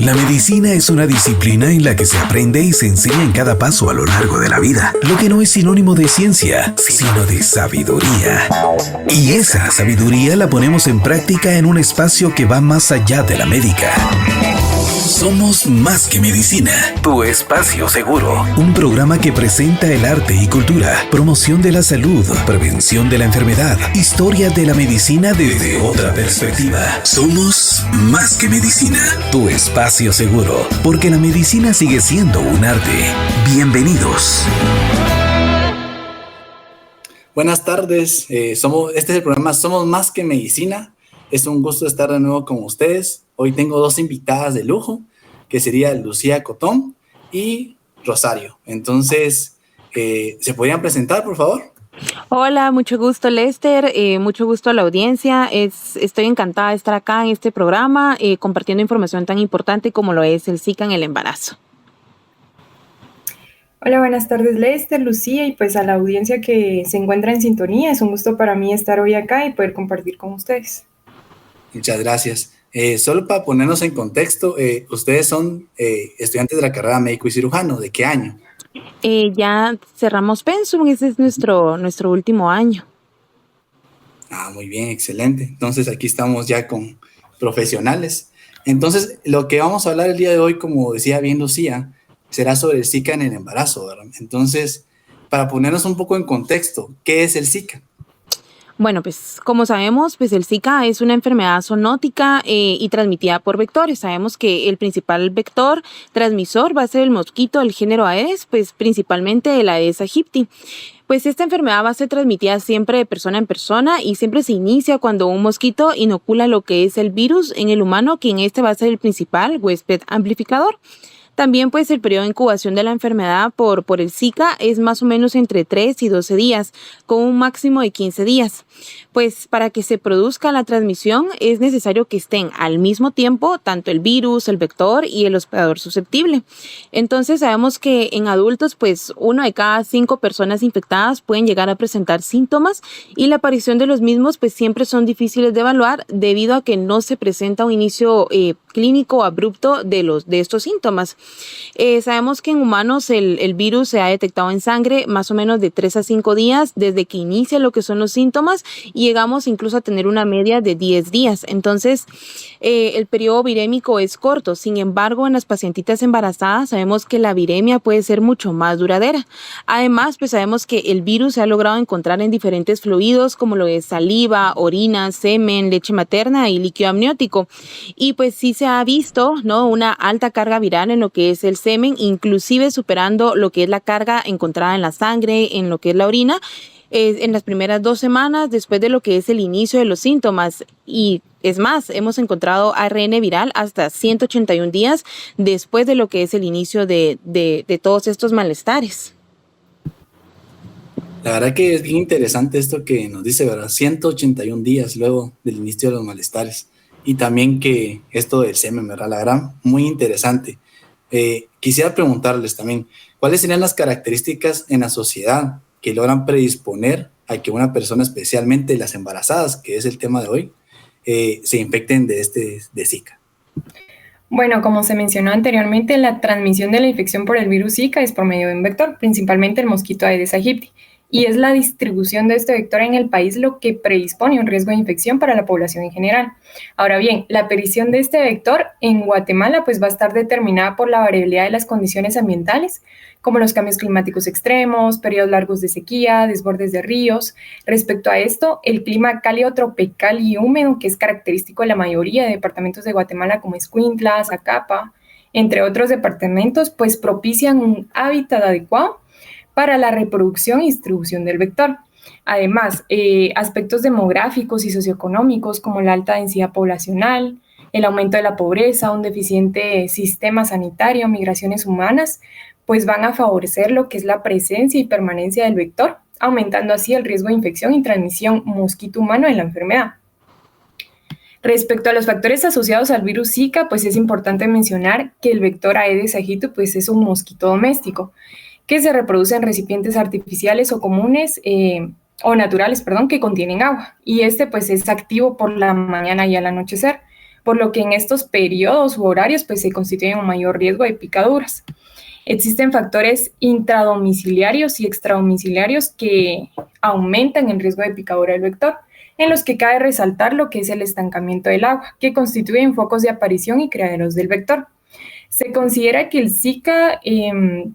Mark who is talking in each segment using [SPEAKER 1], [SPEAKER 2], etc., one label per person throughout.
[SPEAKER 1] La medicina es una disciplina en la que se aprende y se enseña en cada paso a lo largo de la vida, lo que no es sinónimo de ciencia, sino de sabiduría. Y esa sabiduría la ponemos en práctica en un espacio que va más allá de la médica. Somos más que medicina, tu espacio seguro. Un programa que presenta el arte y cultura, promoción de la salud, prevención de la enfermedad, historia de la medicina desde otra perspectiva. Somos más que medicina, tu espacio seguro, porque la medicina sigue siendo un arte. Bienvenidos.
[SPEAKER 2] Buenas tardes, este es el programa Somos Más que Medicina. Es un gusto estar de nuevo con ustedes. Hoy tengo dos invitadas de lujo, que sería Lucía Cotón y Rosario. Entonces, ¿se podrían presentar, por favor?
[SPEAKER 3] Hola, mucho gusto, Lester, mucho gusto a la audiencia. Estoy encantada de estar acá en este programa compartiendo información tan importante como lo es el Zika en el embarazo.
[SPEAKER 4] Hola, buenas tardes, Lester, Lucía, y pues a la audiencia que se encuentra en sintonía. Es un gusto para mí estar hoy acá y poder compartir con ustedes.
[SPEAKER 2] Muchas gracias. Solo para ponernos en contexto, ustedes son estudiantes de la carrera médico y cirujano. ¿De qué año?
[SPEAKER 3] Ya cerramos Pensum, ese es nuestro último año.
[SPEAKER 2] Muy bien, excelente. Entonces aquí estamos ya con profesionales. Entonces, lo que vamos a hablar el día de hoy, como decía bien Lucía, será sobre el Zika en el embarazo, ¿verdad? Entonces, para ponernos un poco en contexto, ¿qué es el Zika?
[SPEAKER 3] Bueno, pues como sabemos, pues el Zika es una enfermedad zoonótica y transmitida por vectores. Sabemos que el principal vector transmisor va a ser el mosquito del género Aedes, pues principalmente el Aedes aegypti. Pues esta enfermedad va a ser transmitida siempre de persona en persona y siempre se inicia cuando un mosquito inocula lo que es el virus en el humano, quien este va a ser el principal huésped amplificador. También pues el periodo de incubación de la enfermedad por el Zika es más o menos entre 3 y 12 días, con un máximo de 15 días. Pues para que se produzca la transmisión es necesario que estén al mismo tiempo tanto el virus, el vector y el hospedador susceptible. Entonces sabemos que en adultos pues 1 de cada 5 personas infectadas pueden llegar a presentar síntomas y la aparición de los mismos pues siempre son difíciles de evaluar debido a que no se presenta un inicio clínico abrupto de estos síntomas. Sabemos que en humanos el virus se ha detectado en sangre más o menos de 3 a 5 días desde que inicia lo que son los síntomas y llegamos incluso a tener una media de 10 días. Entonces, el periodo virémico es corto. Sin embargo, en las pacientitas embarazadas sabemos que la viremia puede ser mucho más duradera. Además, pues sabemos que el virus se ha logrado encontrar en diferentes fluidos como lo es saliva, orina, semen, leche materna y líquido amniótico. Y pues sí se ha visto, ¿no?, una alta carga viral en lo que es el semen, inclusive superando lo que es la carga encontrada en la sangre, en lo que es la orina, en las primeras 2 semanas después de lo que es el inicio de los síntomas. Y es más, hemos encontrado ARN viral hasta 181 días después de lo que es el inicio de todos estos malestares.
[SPEAKER 2] La verdad que es bien interesante esto que nos dice, ¿verdad? 181 días luego del inicio de los malestares. Y también que esto del semen, ¿verdad? La verdad, muy interesante. Quisiera preguntarles también, ¿cuáles serían las características en la sociedad que logran predisponer a que una persona, especialmente las embarazadas, que es el tema de hoy, se infecten de Zika?
[SPEAKER 4] Bueno, como se mencionó anteriormente, la transmisión de la infección por el virus Zika es por medio de un vector, principalmente el mosquito Aedes aegypti, y es la distribución de este vector en el país lo que predispone un riesgo de infección para la población en general. Ahora bien, la aparición de este vector en Guatemala pues va a estar determinada por la variabilidad de las condiciones ambientales, como los cambios climáticos extremos, periodos largos de sequía, desbordes de ríos. Respecto a esto, el clima cálido tropical y húmedo, que es característico de la mayoría de departamentos de Guatemala como Escuintla, Zacapa, entre otros departamentos, pues propician un hábitat adecuado para la reproducción y distribución del vector. Además, aspectos demográficos y socioeconómicos como la alta densidad poblacional, el aumento de la pobreza, un deficiente sistema sanitario, migraciones humanas, pues van a favorecer lo que es la presencia y permanencia del vector, aumentando así el riesgo de infección y transmisión mosquito humano de la enfermedad. Respecto a los factores asociados al virus Zika, pues es importante mencionar que el vector Aedes aegypti pues es un mosquito doméstico que se reproduce en recipientes artificiales o comunes o naturales, que contienen agua. Y este pues es activo por la mañana y al anochecer. por lo que en estos periodos u horarios pues se constituye un mayor riesgo de picaduras. Existen factores intradomiciliarios y extradomiciliarios que aumentan el riesgo de picadura del vector, en los que cabe resaltar lo que es el estancamiento del agua, que constituyen focos de aparición y criaderos del vector. Se considera que el Zika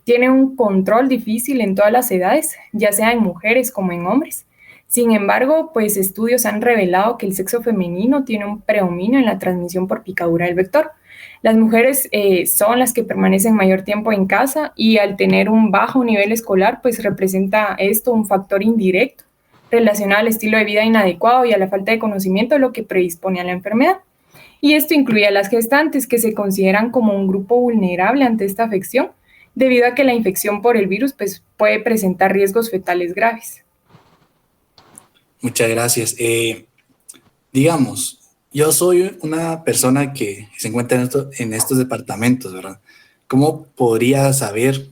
[SPEAKER 4] tiene un control difícil en todas las edades, ya sea en mujeres como en hombres. Sin embargo, pues estudios han revelado que el sexo femenino tiene un predominio en la transmisión por picadura del vector. Las mujeres son las que permanecen mayor tiempo en casa y al tener un bajo nivel escolar, pues representa esto un factor indirecto relacionado al estilo de vida inadecuado y a la falta de conocimiento, lo que predispone a la enfermedad. Y esto incluye a las gestantes, que se consideran como un grupo vulnerable ante esta afección, debido a que la infección por el virus pues, puede presentar riesgos fetales graves.
[SPEAKER 2] Muchas gracias. Digamos, yo soy una persona que se encuentra en estos departamentos, ¿verdad? ¿Cómo podría saber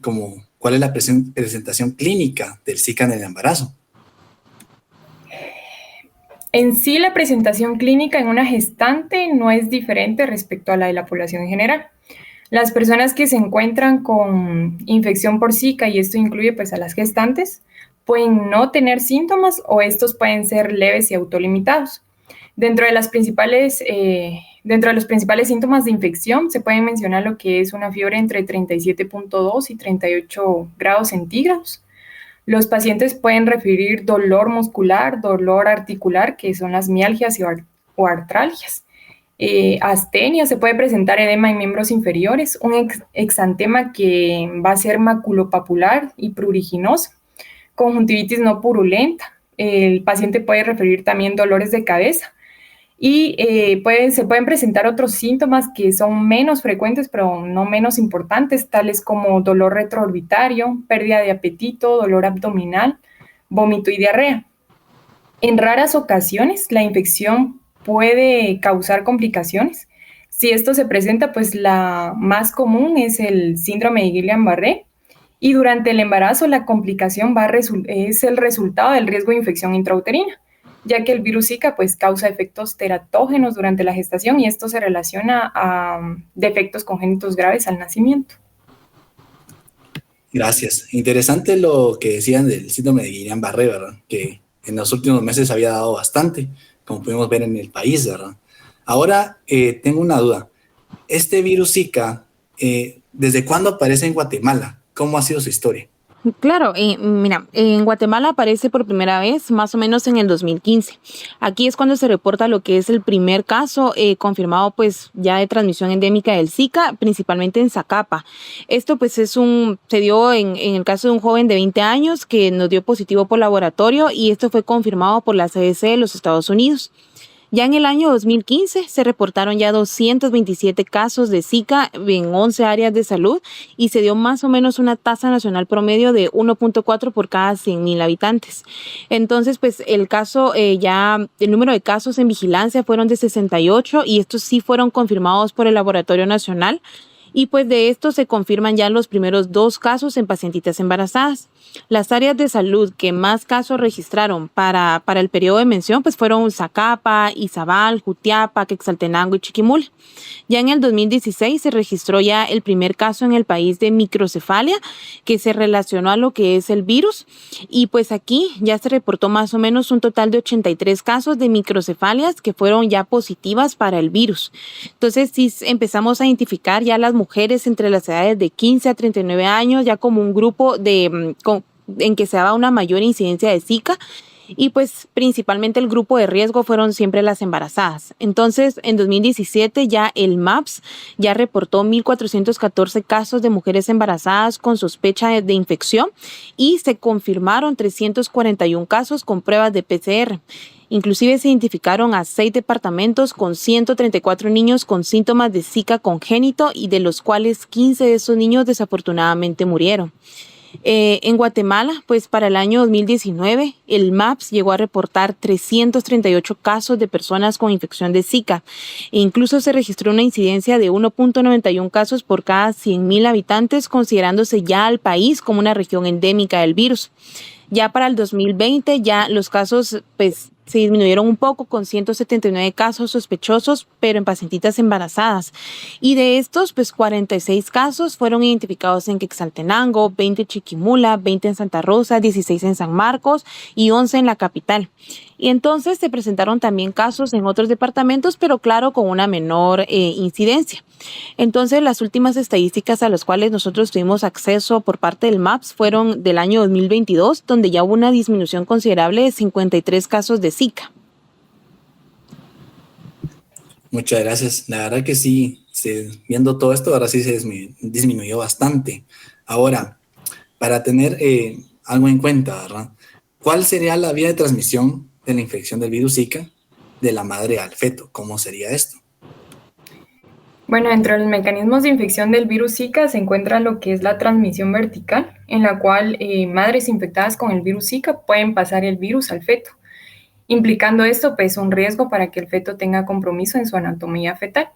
[SPEAKER 2] cuál es la presentación clínica del Zika en el embarazo?
[SPEAKER 4] En sí, la presentación clínica en una gestante no es diferente respecto a la de la población en general. Las personas que se encuentran con infección por Zika, y esto incluye pues a las gestantes, pueden no tener síntomas o estos pueden ser leves y autolimitados. Dentro de los principales síntomas de infección se pueden mencionar lo que es una fiebre entre 37.2 y 38 grados centígrados. Los pacientes pueden referir dolor muscular, dolor articular, que son las mialgias o artralgias. Astenia, se puede presentar edema en miembros inferiores, un exantema que va a ser maculopapular y pruriginoso, conjuntivitis no purulenta. El paciente puede referir también dolores de cabeza y se pueden presentar otros síntomas que son menos frecuentes pero no menos importantes, tales como dolor retroorbitario, pérdida de apetito, dolor abdominal, vómito y diarrea. En raras ocasiones la infección puede causar complicaciones. Si esto se presenta, pues la más común es el síndrome de Guillain-Barré, y durante el embarazo la complicación es el resultado del riesgo de infección intrauterina, ya que el virus Zika pues, causa efectos teratógenos durante la gestación y esto se relaciona a defectos congénitos graves al nacimiento.
[SPEAKER 2] Gracias. Interesante lo que decían del síndrome de Guillain-Barré, ¿verdad? Que en los últimos meses había dado bastante, como pudimos ver en el país, ¿verdad? Ahora tengo una duda. Este virus Zika, ¿desde cuándo aparece en Guatemala? ¿Cómo ha sido su historia?
[SPEAKER 3] Claro, mira, en Guatemala aparece por primera vez más o menos en el 2015. Aquí es cuando se reporta lo que es el primer caso confirmado pues ya de transmisión endémica del Zika, principalmente en Zacapa. Esto pues se dio en el caso de un joven de 20 años que nos dio positivo por laboratorio y esto fue confirmado por la CDC de los Estados Unidos. Ya en el año 2015 se reportaron ya 227 casos de Zika en 11 áreas de salud y se dio más o menos una tasa nacional promedio de 1.4 por cada 100,000 habitantes. Entonces, pues el número de casos en vigilancia fueron de 68 y estos sí fueron confirmados por el Laboratorio Nacional. Y pues de esto se confirman ya los primeros 2 casos en pacientitas embarazadas. Las áreas de salud que más casos registraron para el periodo de mención pues fueron Zacapa, Izabal, Jutiapa, Quetzaltenango y Chiquimula. Ya en el 2016 se registró ya el primer caso en el país de microcefalia que se relacionó a lo que es el virus y pues aquí ya se reportó más o menos un total de 83 casos de microcefalias que fueron ya positivas para el virus. Entonces sí empezamos a identificar ya las mujeres entre las edades de 15 a 39 años ya como un grupo en que se daba una mayor incidencia de Zika y pues principalmente el grupo de riesgo fueron siempre las embarazadas. Entonces en 2017 ya el MAPS ya reportó 1,414 casos de mujeres embarazadas con sospecha de infección y se confirmaron 341 casos con pruebas de PCR. Inclusive se identificaron a 6 departamentos con 134 niños con síntomas de Zika congénito y de los cuales 15 de esos niños desafortunadamente murieron. En Guatemala, pues para el año 2019, el MAPS llegó a reportar 338 casos de personas con infección de Zika e incluso se registró una incidencia de 1.91 casos por cada 100,000 habitantes, considerándose ya al país como una región endémica del virus. Ya para el 2020, ya los casos pues se disminuyeron un poco con 179 casos sospechosos, pero en pacientitas embarazadas. Y de estos, pues 46 casos fueron identificados en Quetzaltenango, 20 en Chiquimula, 20 en Santa Rosa, 16 en San Marcos y 11 en la capital. Y entonces se presentaron también casos en otros departamentos, pero claro, con una menor incidencia. Entonces, las últimas estadísticas a las cuales nosotros tuvimos acceso por parte del MAPS fueron del año 2022, donde ya hubo una disminución considerable de 53 casos de Zika.
[SPEAKER 2] Muchas gracias. La verdad que sí, viendo todo esto, ahora sí se disminuyó bastante. Ahora, para tener algo en cuenta, ¿verdad? ¿Cuál sería la vía de transmisión de la infección del virus Zika de la madre al feto? ¿Cómo sería esto?
[SPEAKER 4] Bueno, dentro de los mecanismos de infección del virus Zika se encuentra lo que es la transmisión vertical, en la cual madres infectadas con el virus Zika pueden pasar el virus al feto, implicando esto pues un riesgo para que el feto tenga compromiso en su anatomía fetal.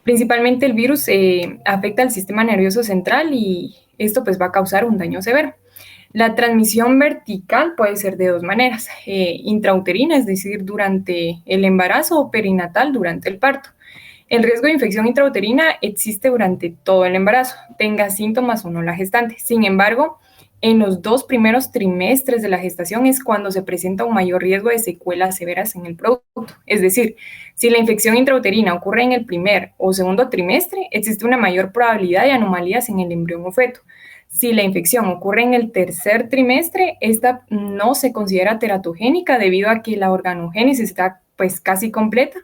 [SPEAKER 4] Principalmente el virus afecta al sistema nervioso central y esto pues va a causar un daño severo. La transmisión vertical puede ser de dos maneras, intrauterina, es decir, durante el embarazo, o perinatal durante el parto. El riesgo de infección intrauterina existe durante todo el embarazo, tenga síntomas o no la gestante. Sin embargo, en los 2 primeros trimestres de la gestación es cuando se presenta un mayor riesgo de secuelas severas en el producto. Es decir, si la infección intrauterina ocurre en el primer o segundo trimestre, existe una mayor probabilidad de anomalías en el embrión o feto. Si la infección ocurre en el tercer trimestre, esta no se considera teratogénica debido a que la organogénesis está pues casi completa,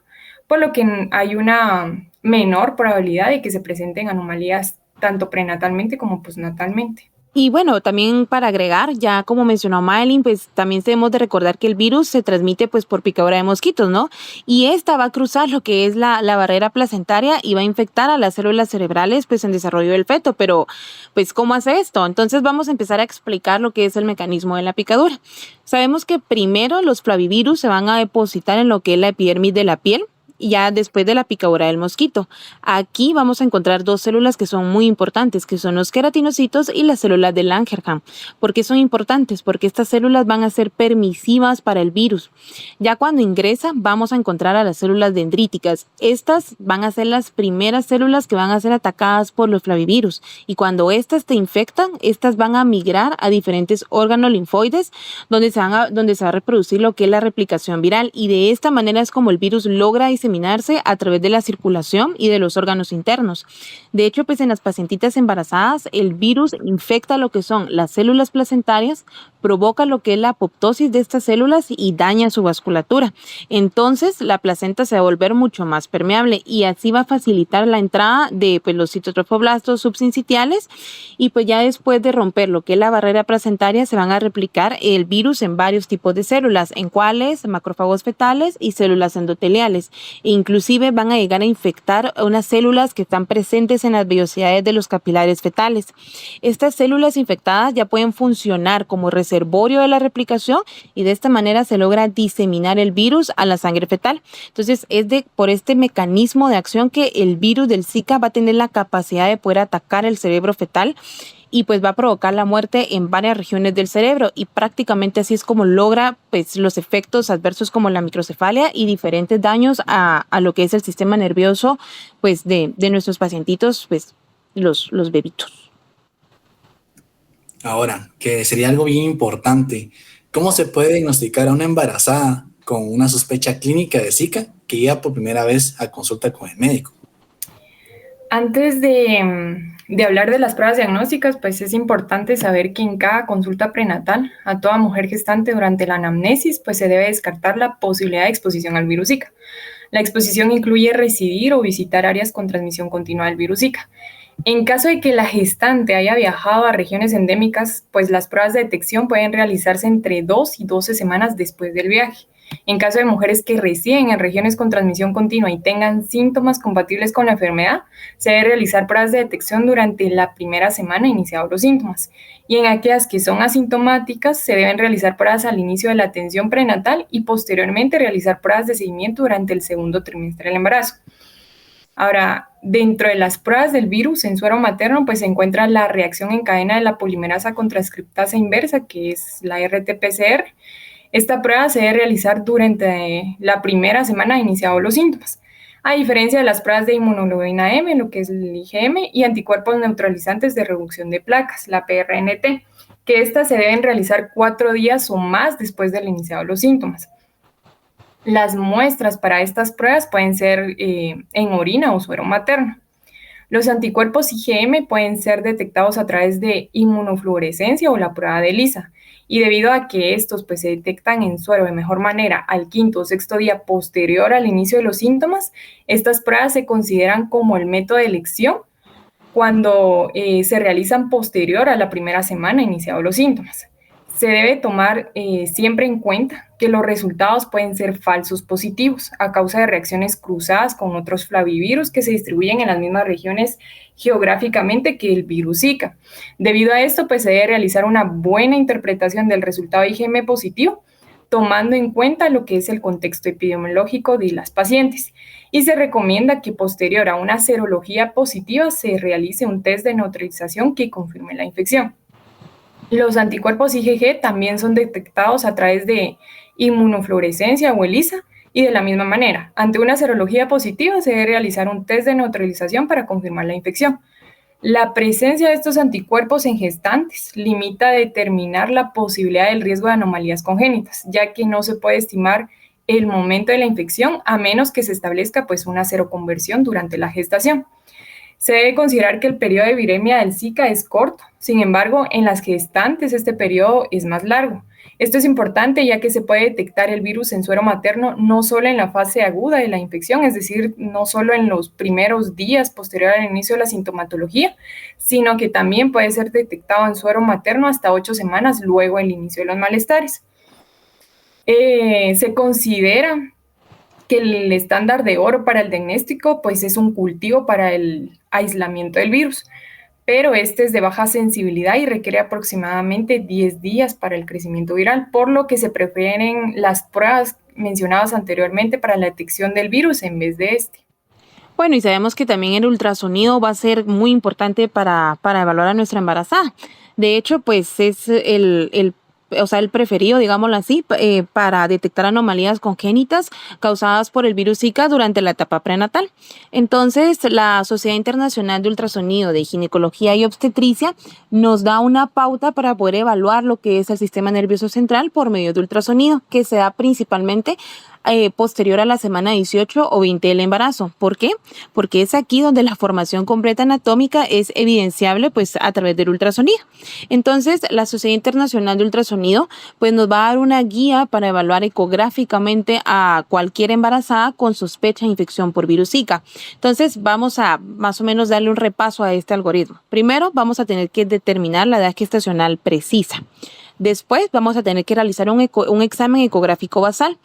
[SPEAKER 4] por lo que hay una menor probabilidad de que se presenten anomalías tanto prenatalmente como postnatalmente.
[SPEAKER 3] Y bueno, también para agregar, ya como mencionó Madeline, pues también debemos de recordar que el virus se transmite pues por picadura de mosquitos, ¿no? Y esta va a cruzar lo que es la barrera placentaria y va a infectar a las células cerebrales pues en desarrollo del feto. Pero pues ¿cómo hace esto? Entonces vamos a empezar a explicar lo que es el mecanismo de la picadura. Sabemos que primero los flavivirus se van a depositar en lo que es la epidermis de la piel, y ya después de la picadura del mosquito. Aquí vamos a encontrar 2 células que son muy importantes, que son los queratinocitos y las células de Langerhans. ¿Por qué son importantes? Porque estas células van a ser permisivas para el virus. Ya cuando ingresa, vamos a encontrar a las células dendríticas. Estas van a ser las primeras células que van a ser atacadas por los flavivirus. Y cuando estas te infectan, estas van a migrar a diferentes órganos linfoides, donde se va a reproducir lo que es la replicación viral. Y de esta manera es como el virus logra diseminarse a través de la circulación y de los órganos internos. De hecho, pues en las pacientitas embarazadas, el virus infecta lo que son las células placentarias, provoca lo que es la apoptosis de estas células y daña su vasculatura. Entonces, la placenta se va a volver mucho más permeable y así va a facilitar la entrada de pues, los citotrofoblastos subsincitiales, y pues ya después de romper lo que es la barrera placentaria se van a replicar el virus en varios tipos de células, en cuales macrófagos fetales y células endoteliales. E inclusive van a llegar a infectar unas células que están presentes en las vellosidades de los capilares fetales. Estas células infectadas ya pueden funcionar como reservorio de la replicación y de esta manera se logra diseminar el virus a la sangre fetal. Entonces por este mecanismo de acción que el virus del Zika va a tener la capacidad de poder atacar el cerebro fetal y pues va a provocar la muerte en varias regiones del cerebro, y prácticamente así es como logra pues los efectos adversos como la microcefalia y diferentes daños a lo que es el sistema nervioso pues de nuestros pacientitos, pues los bebitos.
[SPEAKER 2] Ahora, que sería algo bien importante, ¿cómo se puede diagnosticar a una embarazada con una sospecha clínica de Zika que llega por primera vez a consulta con el médico?
[SPEAKER 4] Antes de hablar de las pruebas diagnósticas, pues es importante saber que en cada consulta prenatal a toda mujer gestante durante la anamnesis, pues se debe descartar la posibilidad de exposición al virus Zika. La exposición incluye residir o visitar áreas con transmisión continua del virus Zika. En caso de que la gestante haya viajado a regiones endémicas, pues las pruebas de detección pueden realizarse entre 2 y 12 semanas después del viaje. En caso de mujeres que residen en regiones con transmisión continua y tengan síntomas compatibles con la enfermedad, se debe realizar pruebas de detección durante la primera semana iniciados los síntomas. Y en aquellas que son asintomáticas, se deben realizar pruebas al inicio de la atención prenatal y posteriormente realizar pruebas de seguimiento durante el segundo trimestre del embarazo. Ahora, dentro de las pruebas del virus en suero materno, pues se encuentra la reacción en cadena de la polimerasa con transcriptasa inversa, que es la RT-PCR. Esta prueba se debe realizar durante la primera semana de iniciados los síntomas, a diferencia de las pruebas de inmunoglobulina M, lo que es el IgM, y anticuerpos neutralizantes de reducción de placas, la PRNT, que estas se deben realizar 4 días o más después del iniciado los síntomas. Las muestras para estas pruebas pueden ser en orina o suero materno. Los anticuerpos IgM pueden ser detectados a través de inmunofluorescencia o la prueba de ELISA, y debido a que estos pues, se detectan en suero de mejor manera al 5º o 6º día posterior al inicio de los síntomas, estas pruebas se consideran como el método de elección cuando se realizan posterior a la primera semana iniciados los síntomas. Se debe tomar siempre en cuenta que los resultados pueden ser falsos positivos a causa de reacciones cruzadas con otros flavivirus que se distribuyen en las mismas regiones geográficamente que el virus Zika. Debido a esto, pues se debe realizar una buena interpretación del resultado IgM positivo, tomando en cuenta lo que es el contexto epidemiológico de las pacientes. Y se recomienda que posterior a una serología positiva se realice un test de neutralización que confirme la infección. Los anticuerpos IgG también son detectados a través de inmunofluorescencia o ELISA, y de la misma manera, ante una serología positiva se debe realizar un test de neutralización para confirmar la infección. La presencia de estos anticuerpos en gestantes limita a determinar la posibilidad del riesgo de anomalías congénitas, ya que no se puede estimar el momento de la infección a menos que se establezca pues, una seroconversión durante la gestación. Se debe considerar que el periodo de viremia del Zika es corto, sin embargo, en las gestantes este periodo es más largo. Esto es importante ya que se puede detectar el virus en suero materno no solo en la fase aguda de la infección, es decir, no solo en los primeros días posterior al inicio de la sintomatología, sino que también puede ser detectado en suero materno hasta 8 semanas luego del inicio de los malestares. Se considera que el estándar de oro para el diagnóstico pues es un cultivo para el aislamiento del virus, pero este es de baja sensibilidad y requiere aproximadamente 10 días para el crecimiento viral, por lo que se prefieren las pruebas mencionadas anteriormente para la detección del virus en vez de este.
[SPEAKER 3] Bueno, y sabemos que también el ultrasonido va a ser muy importante para evaluar a nuestra embarazada. De hecho, pues es el preferido, digámoslo así, para detectar anomalías congénitas causadas por el virus Zika durante la etapa prenatal. Entonces, la Sociedad Internacional de Ultrasonido de Ginecología y Obstetricia nos da una pauta para poder evaluar lo que es el sistema nervioso central por medio de ultrasonido, que se da principalmente posterior a la semana 18 o 20 del embarazo. ¿Por qué? Porque es aquí donde la formación completa anatómica es evidenciable pues a través del ultrasonido. Entonces, la Sociedad Internacional de Ultrasonido pues nos va a dar una guía para evaluar ecográficamente a cualquier embarazada con sospecha de infección por virus Zika. Entonces, vamos a más o menos darle un repaso a este algoritmo. Primero, vamos a tener que determinar la edad gestacional precisa. Después, vamos a tener que realizar un examen ecográfico basal,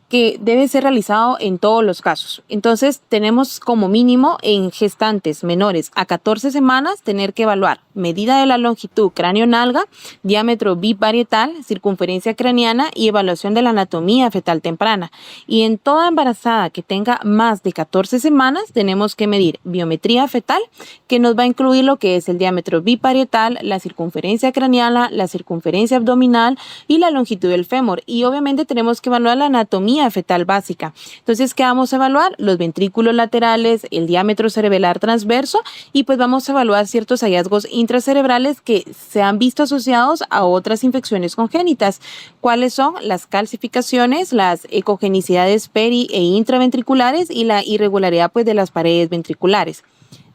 [SPEAKER 3] que debe ser realizado en todos los casos. Entonces, tenemos como mínimo en gestantes menores a 14 semanas tener que evaluar medida de la longitud cráneo-nalga, diámetro biparietal, circunferencia craneana y evaluación de la anatomía fetal temprana. Y en toda embarazada que tenga más de 14 semanas, tenemos que medir biometría fetal, que nos va a incluir lo que es el diámetro biparietal, la circunferencia craneana, la circunferencia abdominal y la longitud del fémur. Y obviamente tenemos que evaluar la anatomía fetal básica. Entonces, ¿qué vamos a evaluar? Los ventrículos laterales, el diámetro cerebelar transverso, y pues vamos a evaluar ciertos hallazgos intracerebrales que se han visto asociados a otras infecciones congénitas. ¿Cuáles son? Las calcificaciones, las ecogenicidades peri e intraventriculares y la irregularidad pues de las paredes ventriculares.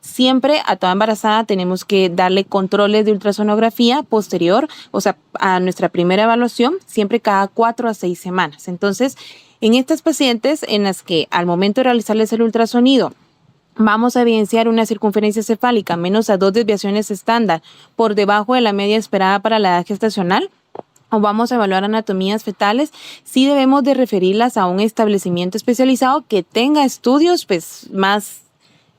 [SPEAKER 3] Siempre a toda embarazada tenemos que darle controles de ultrasonografía posterior, o sea, a nuestra primera evaluación, siempre cada 4 a 6 semanas. Entonces, en estas pacientes en las que al momento de realizarles el ultrasonido vamos a evidenciar una circunferencia cefálica menos a 2 desviaciones estándar por debajo de la media esperada para la edad gestacional, o vamos a evaluar anatomías fetales, sí debemos de referirlas a un establecimiento especializado que tenga estudios pues más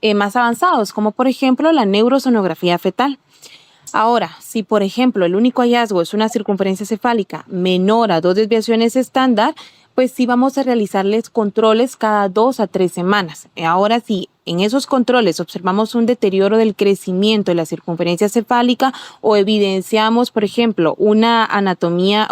[SPEAKER 3] avanzados, como por ejemplo la neurosonografía fetal. Ahora, si por ejemplo el único hallazgo es una circunferencia cefálica menor a 2 desviaciones estándar, pues sí vamos a realizarles controles cada 2 a 3 semanas. Ahora, si en esos controles observamos un deterioro del crecimiento de la circunferencia cefálica o evidenciamos, por ejemplo, una anomalía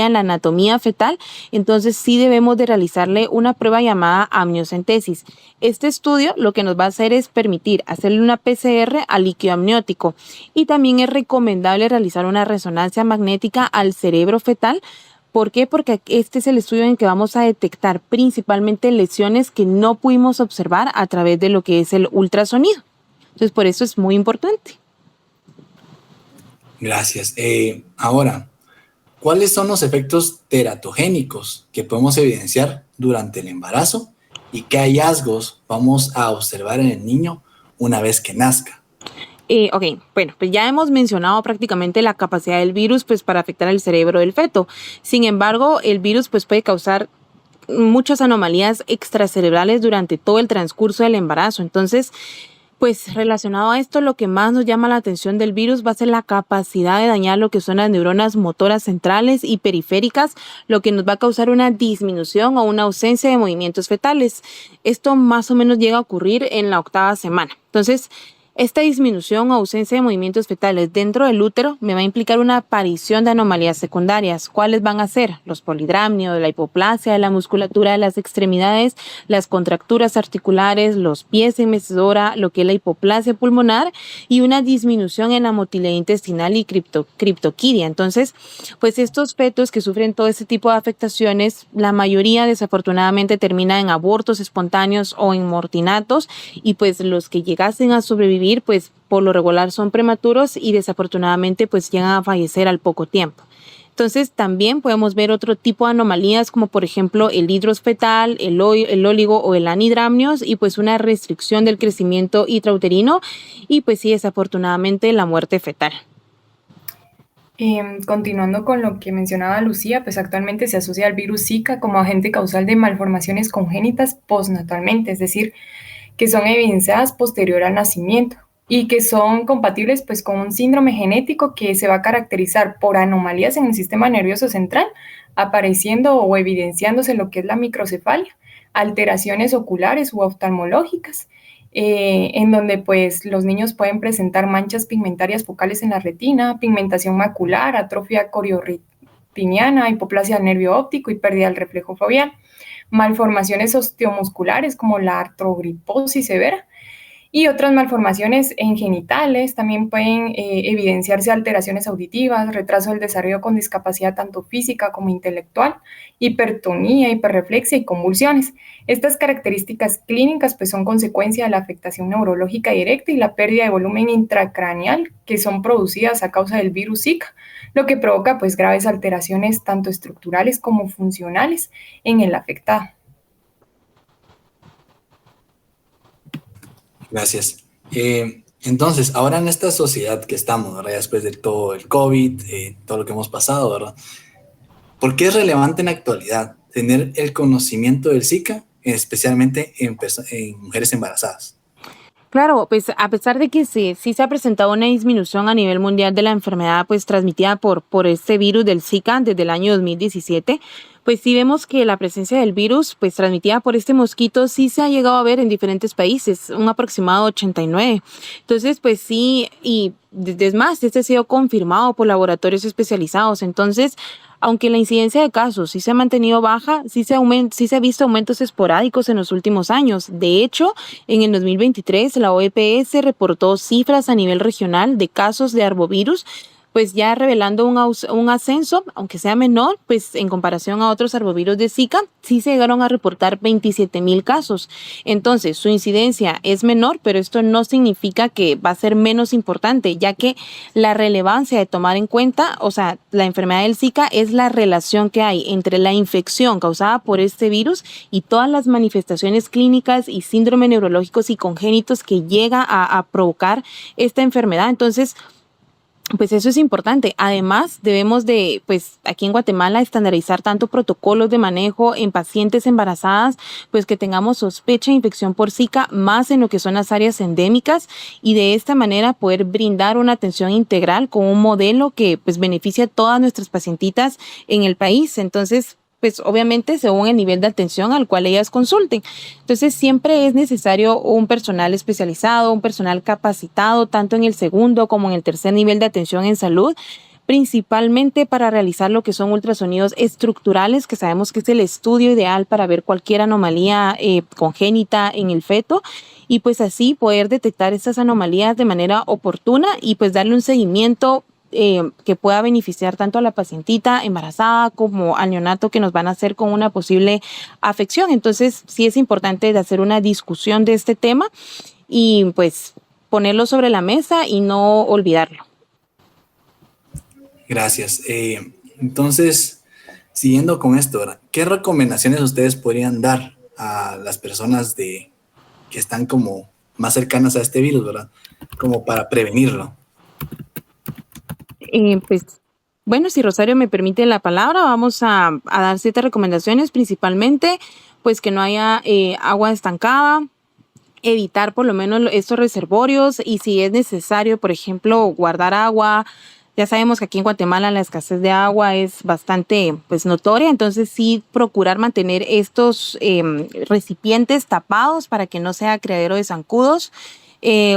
[SPEAKER 3] en la anatomía fetal, entonces sí debemos de realizarle una prueba llamada amniocentesis. Este estudio lo que nos va a hacer es permitir hacerle una PCR al líquido amniótico y también es recomendable realizar una resonancia magnética al cerebro fetal. ¿Por qué? Porque este es el estudio en que vamos a detectar principalmente lesiones que no pudimos observar a través de lo que es el ultrasonido. Entonces, por eso es muy importante.
[SPEAKER 2] Gracias. Ahora, ¿cuáles son los efectos teratogénicos que podemos evidenciar durante el embarazo y qué hallazgos vamos a observar en el niño una vez que nazca?
[SPEAKER 3] Ok, bueno, pues ya hemos mencionado prácticamente la capacidad del virus pues para afectar el cerebro del feto. Sin embargo, el virus pues puede causar muchas anomalías extracerebrales durante todo el transcurso del embarazo. Entonces, pues relacionado a esto, lo que más nos llama la atención del virus va a ser la capacidad de dañar lo que son las neuronas motoras centrales y periféricas, lo que nos va a causar una disminución o una ausencia de movimientos fetales. Esto más o menos llega a ocurrir en la 8ª semana. Entonces, esta disminución o ausencia de movimientos fetales dentro del útero me va a implicar una aparición de anomalías secundarias. ¿Cuáles van a ser? Los polidramnios, la hipoplasia de la musculatura de las extremidades, las contracturas articulares, los pies en mecedora, lo que es la hipoplasia pulmonar y una disminución en la motilidad intestinal y criptoquidia. Entonces, pues estos fetos que sufren todo este tipo de afectaciones, la mayoría desafortunadamente termina en abortos espontáneos o en mortinatos y pues los que llegasen a sobrevivir pues por lo regular son prematuros y desafortunadamente pues llegan a fallecer al poco tiempo. Entonces también podemos ver otro tipo de anomalías como por ejemplo el hidros fetal, el óligo o el anidramnios y pues una restricción del crecimiento intrauterino y pues sí desafortunadamente la muerte fetal.
[SPEAKER 4] Continuando con lo que mencionaba Lucía, pues actualmente se asocia al virus Zika como agente causal de malformaciones congénitas postnatalmente, es decir, que son evidenciadas posterior al nacimiento y que son compatibles pues con un síndrome genético que se va a caracterizar por anomalías en el sistema nervioso central, apareciendo o evidenciándose lo que es la microcefalia, alteraciones oculares u oftalmológicas, en donde pues los niños pueden presentar manchas pigmentarias focales en la retina, pigmentación macular, atrofia corioretiniana, hipoplasia del nervio óptico y pérdida del reflejo foveal, malformaciones osteomusculares como la artrogriposis severa y otras malformaciones en genitales. También pueden evidenciarse alteraciones auditivas, retraso del desarrollo con discapacidad tanto física como intelectual, hipertonía, hiperreflexia y convulsiones. Estas características clínicas pues son consecuencia de la afectación neurológica directa y la pérdida de volumen intracraneal que son producidas a causa del virus Zika, lo que provoca pues graves alteraciones tanto estructurales como funcionales en el afectado.
[SPEAKER 2] Gracias. Entonces, ahora en esta sociedad que estamos, ¿verdad? Después de todo el COVID, todo lo que hemos pasado, ¿verdad? ¿Por qué es relevante en la actualidad tener el conocimiento del Zika, especialmente en mujeres embarazadas?
[SPEAKER 3] Claro, pues a pesar de que sí se ha presentado una disminución a nivel mundial de la enfermedad pues transmitida por este virus del Zika desde el año 2017, pues sí vemos que la presencia del virus pues transmitida por este mosquito sí se ha llegado a ver en diferentes países, un aproximado 89. Entonces, pues sí, y es más, este ha sido confirmado por laboratorios especializados. Entonces, aunque la incidencia de casos sí se ha mantenido baja, sí se ha visto aumentos esporádicos en los últimos años. De hecho, en el 2023, la OEPS reportó cifras a nivel regional de casos de arbovirus, pues ya revelando un ascenso, aunque sea menor, pues en comparación a otros arbovirus de Zika, sí se llegaron a reportar 27,000 casos. Entonces, su incidencia es menor, pero esto no significa que va a ser menos importante, ya que la relevancia de tomar en cuenta, o sea, la enfermedad del Zika es la relación que hay entre la infección causada por este virus y todas las manifestaciones clínicas y síndromes neurológicos y congénitos que llega a provocar esta enfermedad. Entonces, pues eso es importante. Además, debemos de, pues aquí en Guatemala, estandarizar tanto protocolos de manejo en pacientes embarazadas, pues que tengamos sospecha de infección por Zika, más en lo que son las áreas endémicas, y de esta manera poder brindar una atención integral con un modelo que pues beneficie a todas nuestras pacientitas en el país. Entonces, pues obviamente según el nivel de atención al cual ellas consulten. Entonces siempre es necesario un personal especializado, un personal capacitado, tanto en el segundo como en el tercer nivel de atención en salud, principalmente para realizar lo que son ultrasonidos estructurales, que sabemos que es el estudio ideal para ver cualquier anomalía congénita en el feto, y pues así poder detectar estas anomalías de manera oportuna y pues darle un seguimiento que pueda beneficiar tanto a la pacientita embarazada como al neonato que nos van a hacer con una posible afección. Entonces sí es importante de hacer una discusión de este tema y pues ponerlo sobre la mesa y no olvidarlo.
[SPEAKER 2] Gracias. Entonces, siguiendo con esto, ¿verdad? ¿Qué recomendaciones ustedes podrían dar a las personas que están como más cercanas a este virus, ¿verdad? Como para prevenirlo.
[SPEAKER 3] Pues, bueno, si Rosario me permite la palabra, vamos a dar ciertas recomendaciones, principalmente, pues que no haya agua estancada, evitar por lo menos estos reservorios y si es necesario, por ejemplo, guardar agua. Ya sabemos que aquí en Guatemala la escasez de agua es bastante pues notoria, entonces sí procurar mantener estos recipientes tapados para que no sea criadero de zancudos.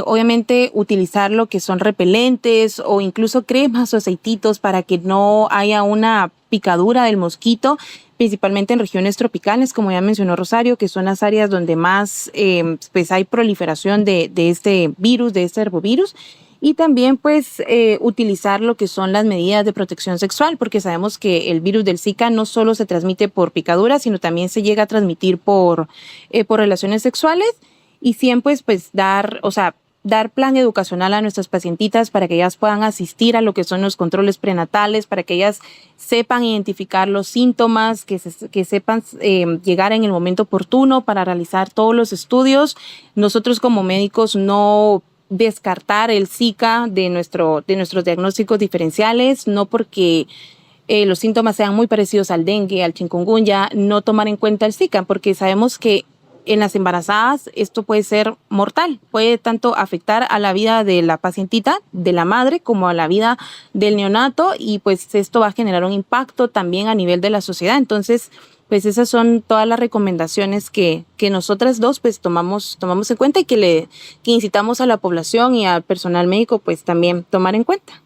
[SPEAKER 3] Obviamente utilizar lo que son repelentes o incluso cremas o aceititos para que no haya una picadura del mosquito, principalmente en regiones tropicales, como ya mencionó Rosario, que son las áreas donde más pues hay proliferación de este virus, de este herbovirus. Y también pues utilizar lo que son las medidas de protección sexual, porque sabemos que el virus del Zika no solo se transmite por picaduras, sino también se llega a transmitir por relaciones sexuales. Y siempre pues dar plan educacional a nuestras pacientitas para que ellas puedan asistir a lo que son los controles prenatales, para que ellas sepan identificar los síntomas, que sepan llegar en el momento oportuno para realizar todos los estudios. Nosotros como médicos no descartar el Zika de nuestros diagnósticos diferenciales, no porque los síntomas sean muy parecidos al dengue, al chikungunya, no tomar en cuenta el Zika, porque sabemos que en las embarazadas esto puede ser mortal, puede tanto afectar a la vida de la pacientita, de la madre, como a la vida del neonato, y pues esto va a generar un impacto también a nivel de la sociedad. Entonces, pues esas son todas las recomendaciones que nosotras dos pues tomamos en cuenta y que incitamos a la población y al personal médico pues también tomar en cuenta.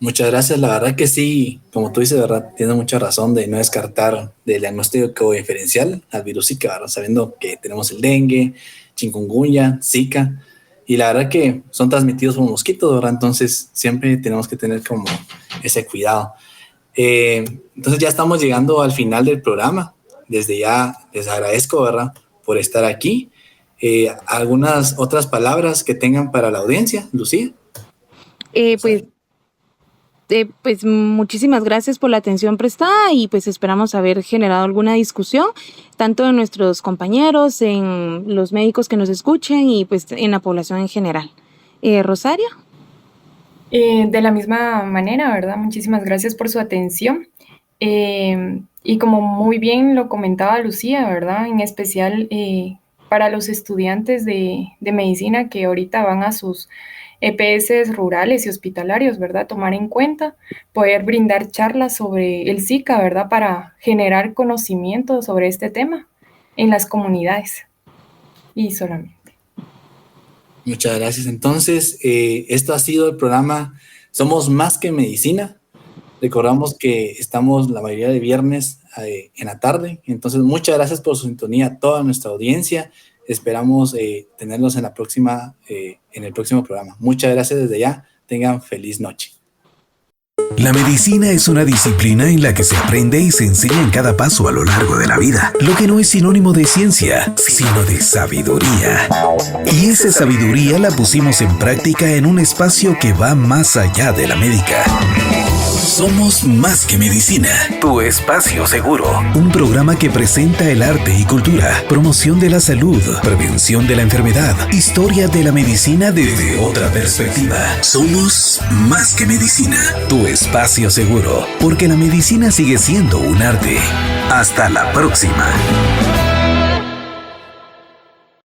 [SPEAKER 2] Muchas gracias, la verdad que sí, como tú dices, ¿verdad? Tienes mucha razón de no descartar del diagnóstico diferencial al virus Zika, ¿verdad? Sabiendo que tenemos el dengue, chikungunya, Zika, y la verdad que son transmitidos por mosquitos, ¿verdad? Entonces siempre tenemos que tener como ese cuidado. Entonces ya estamos llegando al final del programa. Desde ya les agradezco, ¿verdad?, por estar aquí. ¿Algunas otras palabras que tengan para la audiencia, Lucía?
[SPEAKER 3] Pues muchísimas gracias por la atención prestada y pues esperamos haber generado alguna discusión, tanto en nuestros compañeros, en los médicos que nos escuchen y pues en la población en general. Rosario.
[SPEAKER 4] De la misma manera, ¿verdad? Muchísimas gracias por su atención. Y como muy bien lo comentaba Lucía, ¿verdad? En especial para los estudiantes de medicina que ahorita van a sus EPS rurales y hospitalarios, ¿verdad? Tomar en cuenta, poder brindar charlas sobre el Zika, ¿verdad? Para generar conocimiento sobre este tema en las comunidades. Y solamente.
[SPEAKER 2] Muchas gracias. Entonces, esto ha sido el programa Somos Más que Medicina. Recordamos que estamos la mayoría de viernes en la tarde. Entonces, muchas gracias por su sintonía a toda nuestra audiencia. Esperamos tenerlos en el próximo programa. Muchas gracias desde ya. Tengan feliz noche.
[SPEAKER 1] La medicina es una disciplina en la que se aprende y se enseña en cada paso a lo largo de la vida, lo que no es sinónimo de ciencia, sino de sabiduría. Y esa sabiduría la pusimos en práctica en un espacio que va más allá de la médica. Somos Más que Medicina, tu espacio seguro. Un programa que presenta el arte y cultura, promoción de la salud, prevención de la enfermedad, historia de la medicina desde otra perspectiva. Somos Más que Medicina, tu espacio seguro, porque la medicina sigue siendo un arte. Hasta la próxima.